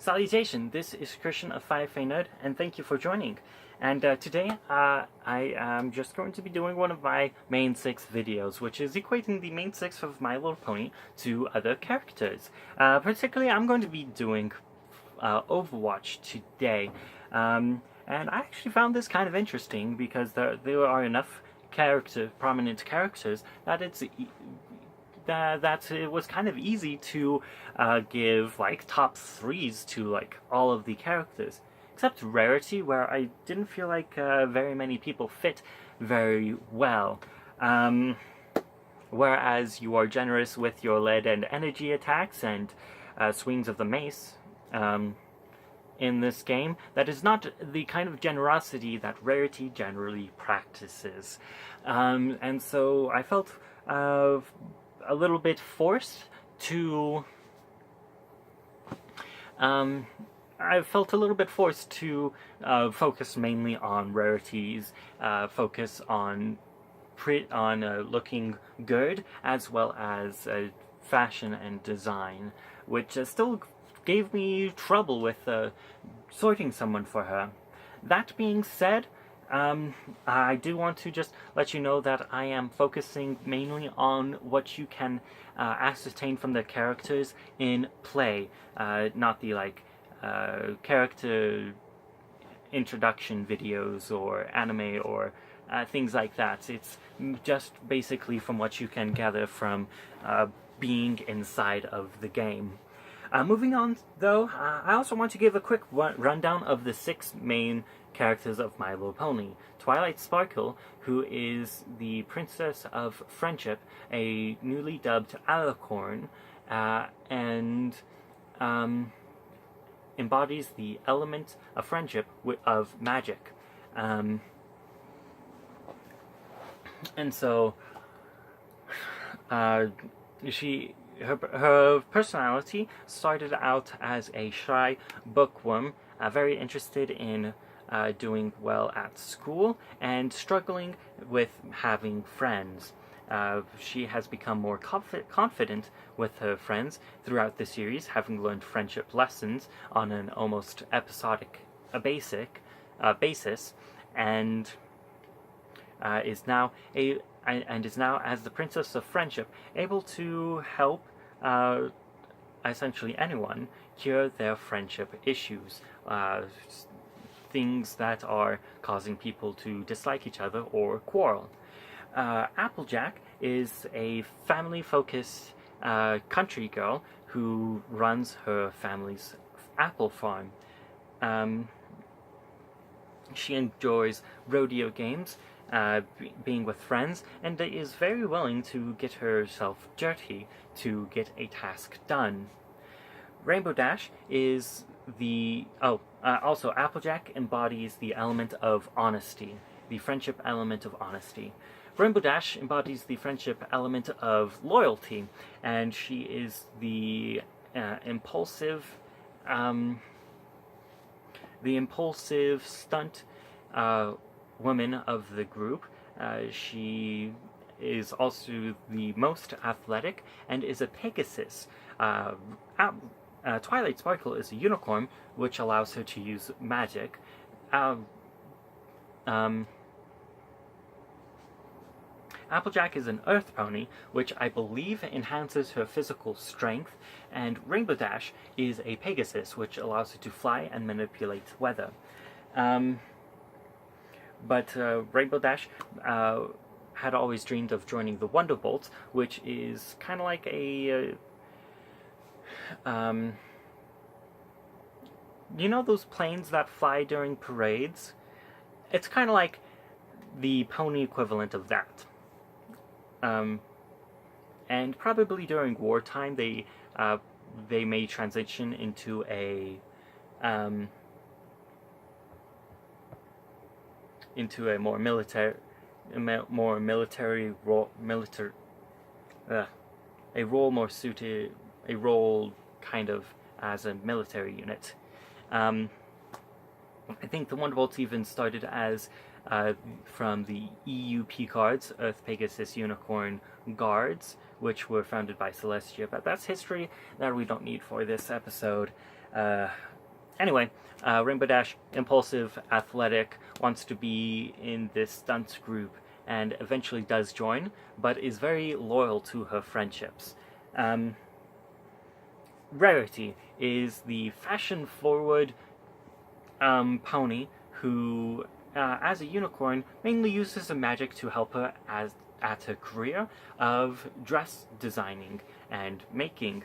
Salutation, this is Christian of 5A Nerd, and thank you for joining. And today, I am just going to be doing one of my main 6 videos, which is equating the main 6 of My Little Pony to other characters. Particularly, I'm going to be doing Overwatch today. And I actually found this kind of interesting because there are enough prominent characters that that it was kind of easy to give like top 3s to like all of the characters, except Rarity, where I didn't feel like very many people fit very well. Whereas you are generous with your lead and energy attacks and swings of the mace in this game, that is not the kind of generosity that Rarity generally practices. And so I felt a little bit forced to focus mainly on Rarity's focus on looking good, as well as fashion and design, which still gave me trouble with sorting someone for her. That being said, I do want to just let you know that I am focusing mainly on what you can ascertain from the characters in play, not the character introduction videos or anime or things like that. It's just basically from what you can gather from being inside of the game. Moving on, though, I also want to give a quick rundown of the 6 main characters of My Little Pony. Twilight Sparkle, who is the Princess of Friendship, a newly dubbed alicorn, and embodies the element of friendship of magic. And so, her personality started out as a shy bookworm, very interested in doing well at school and struggling with having friends. She has become more confident with her friends throughout the series, having learned friendship lessons on an almost episodic basis, and is now as the Princess of Friendship, able to help essentially anyone cure their friendship issues, things that are causing people to dislike each other or quarrel. Applejack is a family-focused country girl who runs her family's apple farm. She enjoys rodeo games, being with friends, and is very willing to get herself dirty to get a task done. Rainbow Dash is also Applejack embodies the element of honesty, the friendship element of honesty. Rainbow Dash embodies the friendship element of loyalty, and she is the impulsive stunt woman of the group. She is also the most athletic and is a Pegasus. Twilight Sparkle is a unicorn, which allows her to use magic. Applejack is an earth pony, which I believe enhances her physical strength, and Rainbow Dash is a Pegasus, which allows her to fly and manipulate weather. But Rainbow Dash had always dreamed of joining the Wonderbolts, which is kind of like a you know those planes that fly during parades? It's kind of like the pony equivalent of that. And probably during wartime, they may transition into a more military role kind of as a military unit. I think the Wonderbolts even started as from the EUP Guards, Earth Pegasus Unicorn Guards, which were founded by Celestia, but that's history that we don't need for this episode. Anyway, Rainbow Dash, impulsive, athletic, wants to be in this stunts group, and eventually does join, but is very loyal to her friendships. Rarity is the fashion-forward pony who, as a unicorn, mainly uses her magic to help her at her career of dress designing and making.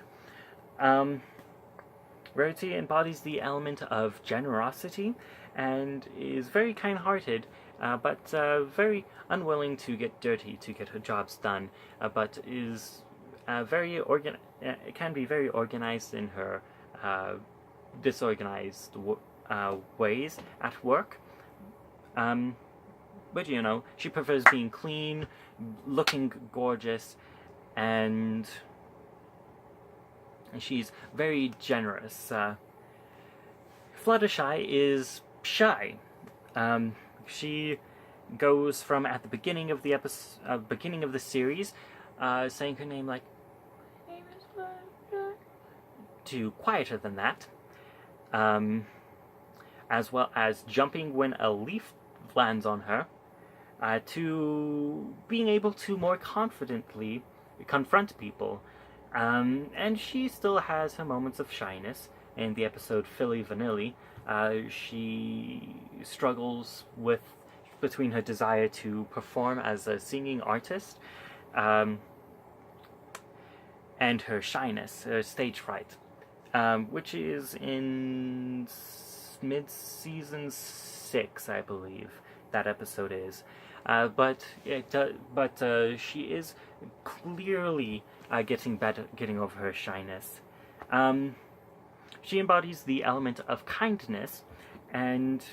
Rarity embodies the element of generosity and is very kind-hearted, but very unwilling to get dirty to get her jobs done, but is can be very organized in her disorganized ways at work. But you know, she prefers being clean, looking gorgeous, and she's very generous. Fluttershy is shy. She goes from at the beginning of the beginning of the series, saying her name like, "My name is Fluttershy," to quieter than that, as well as jumping when a leaf lands on her, to being able to more confidently confront people. And she still has her moments of shyness. In the episode Philly Vanilli, she struggles between her desire to perform as a singing artist and her shyness, her stage fright, which is in mid-season 6, I believe that episode is. But she is clearly getting over her shyness. She embodies the element of kindness, and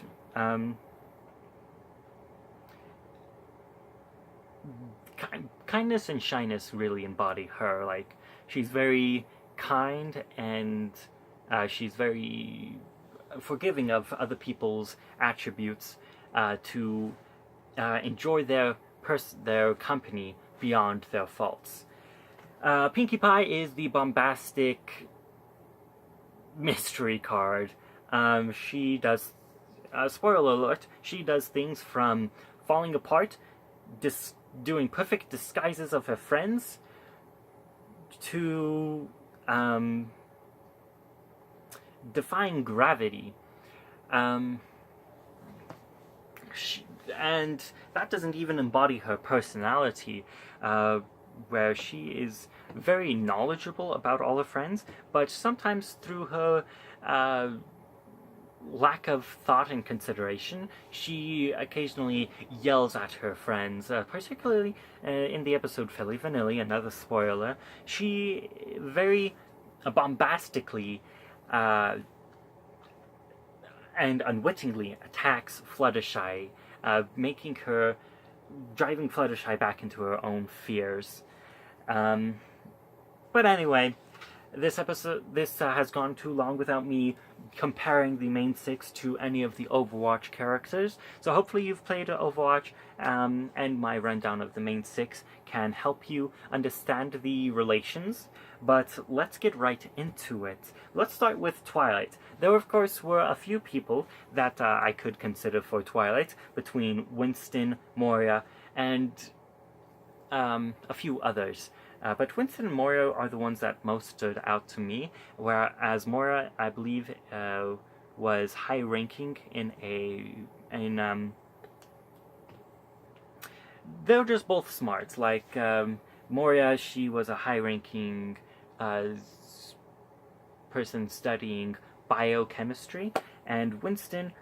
kindness and shyness really embody her. Like, she's very kind, and she's very forgiving of other people's attributes, to enjoy their company beyond their faults. Pinkie Pie is the bombastic mystery card. She does, spoiler alert, she does things from falling apart, doing perfect disguises of her friends, to defying gravity. And that doesn't even embody her personality, where she is very knowledgeable about all her friends, but sometimes through her lack of thought and consideration, she occasionally yells at her friends, particularly in the episode Philly Vanilli, another spoiler. She very bombastically and unwittingly attacks Fluttershy, driving Fluttershy back into her own fears. But anyway, this has gone too long without me comparing the main 6 to any of the Overwatch characters. So hopefully you've played Overwatch, and my rundown of the main 6 can help you understand the relations. But let's get right into it. Let's start with Twilight. There, of course, were a few people that I could consider for Twilight, between Winston, Moria, and a few others. But Winston and Moria are the ones that most stood out to me, whereas Moria, I believe, was high-ranking they're just both smart. Like, Moria, she was a high-ranking person studying biochemistry, and Winston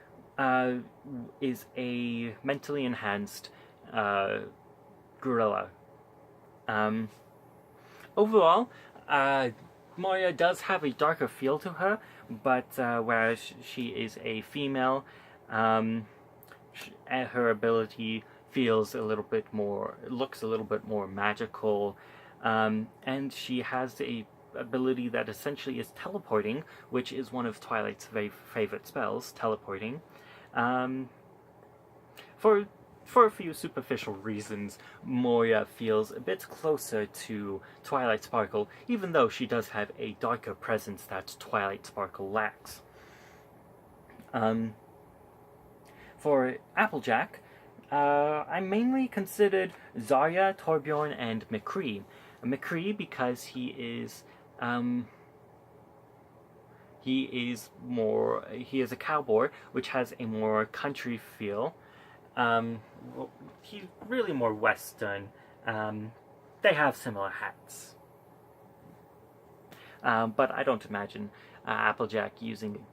is a mentally enhanced gorilla. Overall, Moria does have a darker feel to her, but whereas she is a female, her ability looks a little bit more magical, and she has a ability that essentially is teleporting, which is one of Twilight's very favorite spells, teleporting. For a few superficial reasons, Moria feels a bit closer to Twilight Sparkle, even though she does have a darker presence that Twilight Sparkle lacks. Um, for Applejack, I mainly considered Zarya, Torbjorn, and McCree. McCree because he is a cowboy, which has a more country feel. Um, he's really more Western. They have similar hats. But I don't imagine Applejack using.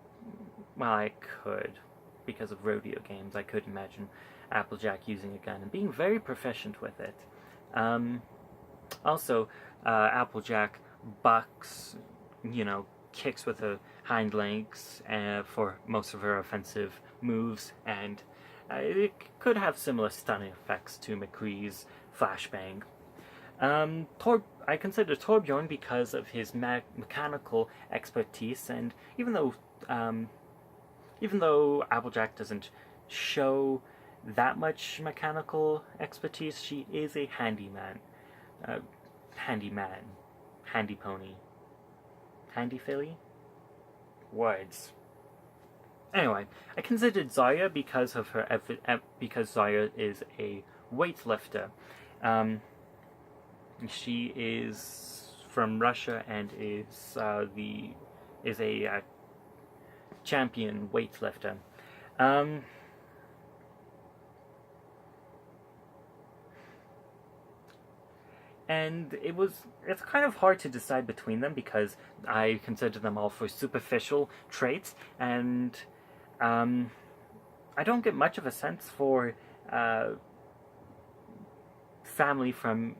Well, I could, because of rodeo games. I could imagine Applejack using a gun and being very proficient with it. Also, Applejack bucks, kicks with her hind legs for most of her offensive moves, and it could have similar stunning effects to McCree's flashbang. I consider Torbjorn because of his mechanical expertise, and even though Applejack doesn't show that much mechanical expertise, she is a handyman. Handy pony, handy filly. Words. Anyway, I considered Zarya because Zarya is a weightlifter. She is from Russia and is a champion weightlifter. And it's kind of hard to decide between them because I consider them all for superficial traits, and I don't get much of a sense for family from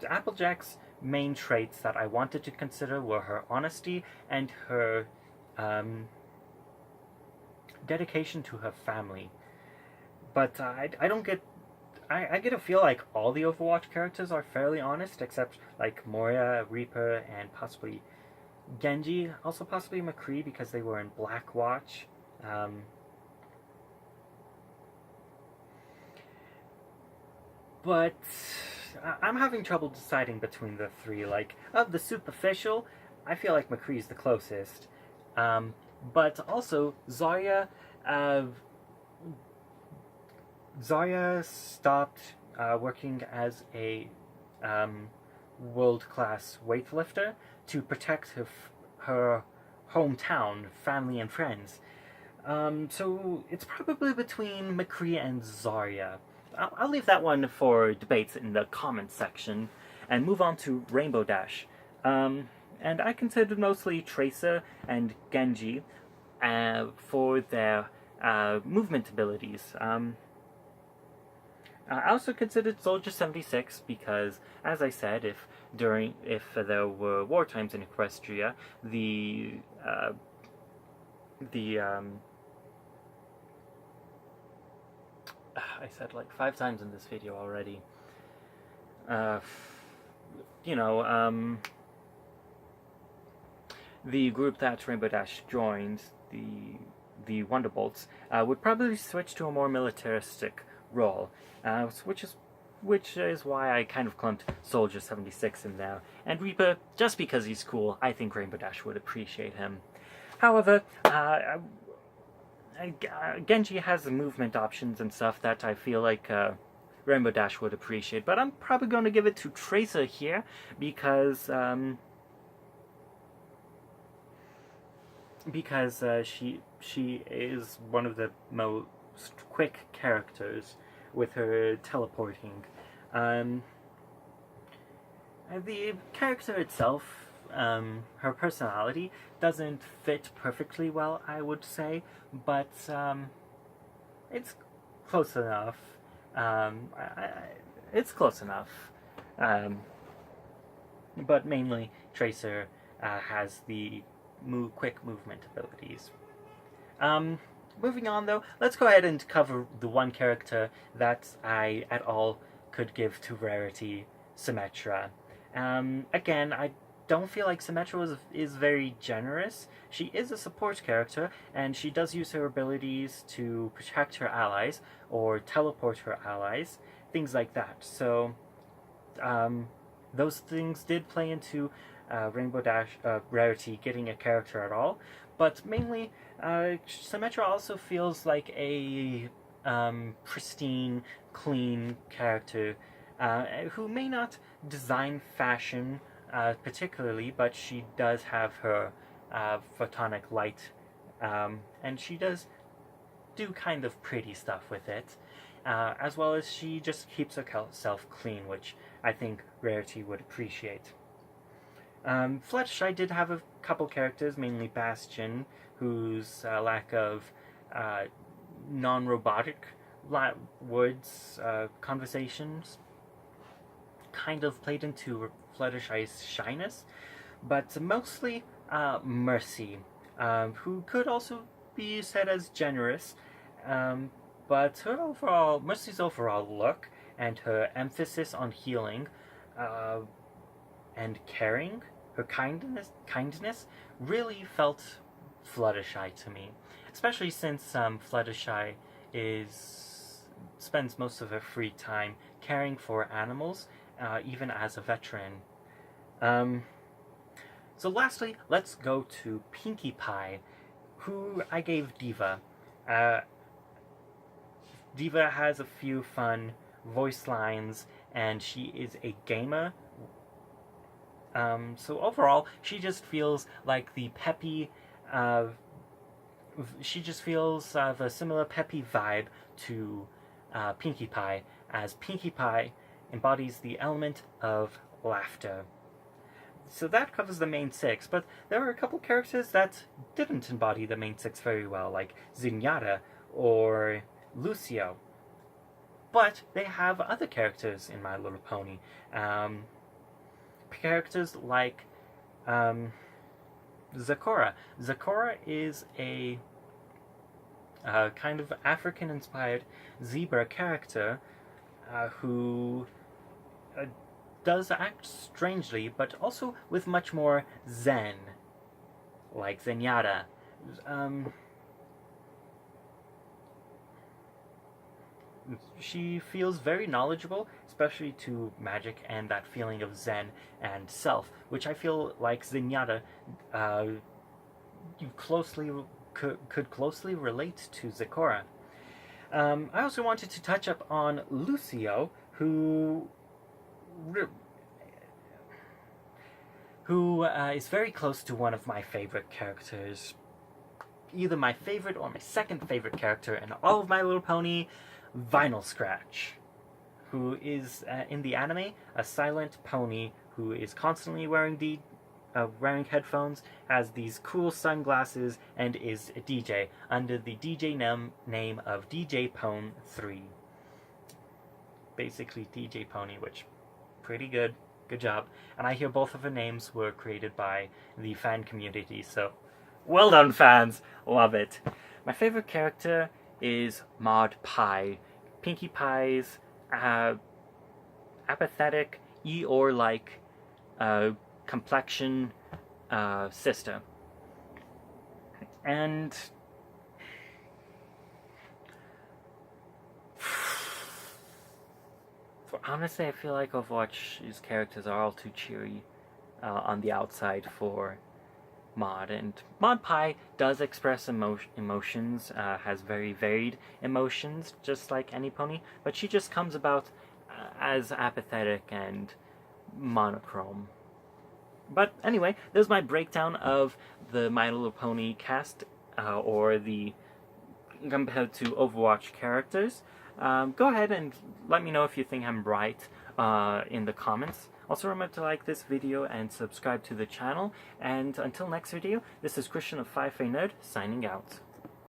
Applejack's main traits that I wanted to consider were her honesty and her dedication to her family. But I don't get. I get a feel like all the Overwatch characters are fairly honest, except like Moira, Reaper, and possibly Genji. Also possibly McCree because they were in Blackwatch. But I'm having trouble deciding between the three. Like, of the superficial, I feel like McCree's the closest. But also, Zarya stopped working as a world-class weightlifter to protect her hometown, family, and friends. So it's probably between McCree and Zarya. I'll leave that one for debates in the comments section and move on to Rainbow Dash. And I considered mostly Tracer and Genji for their movement abilities. I also considered Soldier 76 because, as I said, if there were war times in Equestria, I said like 5 times in this video already. The group that Rainbow Dash joined, the Wonderbolts, would probably switch to a more militaristic role, which is why I kind of clumped Soldier 76 in there. And Reaper, just because he's cool, I think Rainbow Dash would appreciate him. However, Genji has the movement options and stuff that I feel like Rainbow Dash would appreciate, but I'm probably going to give it to Tracer here because she is one of the most quick characters with her teleporting. The character itself, her personality doesn't fit perfectly well, I would say, but it's close enough. It's close enough. But mainly, Tracer has the quick movement abilities. Moving on, though, let's go ahead and cover the one character that I at all could give to Rarity, Symmetra. Again, I don't feel like Symmetra is very generous. She is a support character, and she does use her abilities to protect her allies, or teleport her allies, things like that. So, those things did play into Rainbow Dash Rarity getting a character at all, but mainly Symmetra also feels like a pristine, clean character who may not design fashion particularly, but she does have her photonic light, and she does do kind of pretty stuff with it, as well as she just keeps herself clean, which I think Rarity would appreciate. Fluttershy did have a couple characters, mainly Bastion, whose lack of non-robotic words conversations kind of played into Fluttershy's shyness, but mostly Mercy, who could also be said as generous, but Mercy's overall look and her emphasis on healing and caring, her kindness really felt Fluttershy to me, especially since Fluttershy spends most of her free time caring for animals, even as a veteran. So lastly, let's go to Pinkie Pie, who I gave Diva. Diva has a few fun voice lines, and she is a gamer. So overall, she just feels like the peppy. She just feels a similar peppy vibe to Pinkie Pie, as Pinkie Pie embodies the element of laughter. So that covers the main six, but there are a couple characters that didn't embody the main six very well, like Zenyatta or Lucio. But they have other characters in My Little Pony. Characters like Zecora. Zecora is a kind of African-inspired zebra character who does act strangely, but also with much more zen, like Zenyatta. She feels very knowledgeable, especially to magic and that feeling of zen and self, which I feel like Zenyatta could closely relate to Zecora. I also wanted to touch up on Lucio, who is very close to one of my favorite characters. Either my favorite or my second favorite character in all of My Little Pony, Vinyl Scratch, who is, in the anime, a silent pony who is constantly wearing wearing headphones, has these cool sunglasses, and is a DJ under the DJ name of DJ Pone 3. Basically DJ Pony, which, pretty good. Good job. And I hear both of her names were created by the fan community, so well done, fans! Love it. My favorite character is Maud Pie, Pinkie Pie's apathetic, Eeyore-like complexion sister. And honestly, I feel like Overwatch's characters are all too cheery on the outside for Maud, and Maud Pie does express emotions, has very varied emotions, just like any pony, but she just comes about as apathetic and monochrome. But anyway, there's my breakdown of the My Little Pony cast, or the compared to Overwatch characters. Go ahead and let me know if you think I'm right in the comments. Also remember to like this video and subscribe to the channel. And until next video, this is Christian of 5 Nerd signing out.